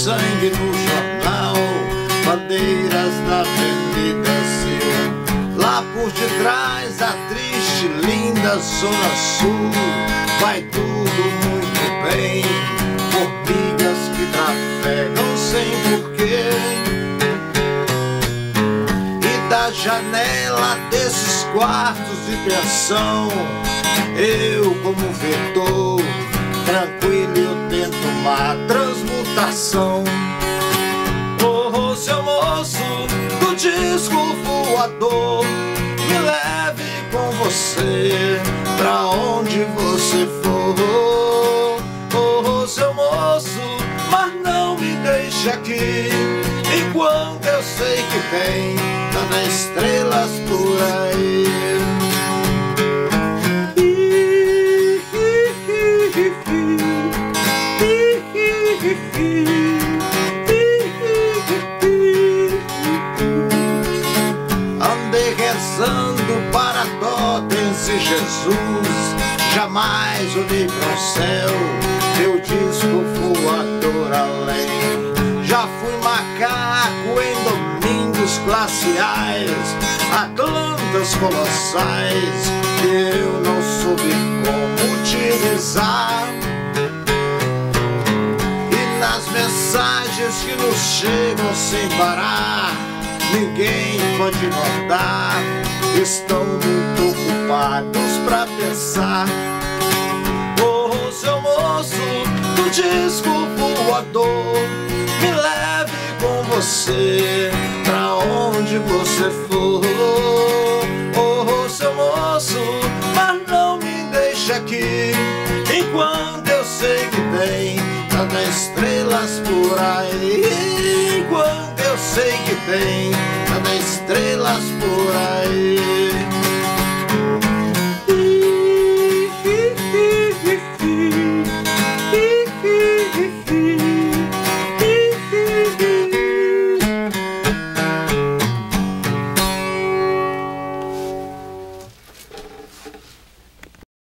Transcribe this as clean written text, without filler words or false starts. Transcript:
sangue no jornal, bandeiras da Avenida Sil. Lá por detrás a triste, linda Zona Sul, vai tudo muito bem, formigas que trafegam sem porquê. E da janela desses quartos de pensão, eu como vetor, tranquilo eu tento uma transmutação. Oh, seu moço do disco voador, me leve com você pra onde você for. Oh, seu moço, mas não me deixe aqui, enquanto eu sei que tem tantas estrelas por aí. Andei rezando para totens e Jesus, jamais olhei para o céu, meu disco voador além. Já fui macaco em domingos glaciais, atlantas colossais que eu não soube como utilizar. E nas mensagens que nos chegam sem parar, ninguém pode notar, estão muito ocupados pra pensar. Oh, seu moço do disco voador, me leve com você pra onde você for. Oh, seu moço, mas não me deixe aqui, enquanto eu sei que tem tantas estrelas por aí. Enquanto eu sei que tem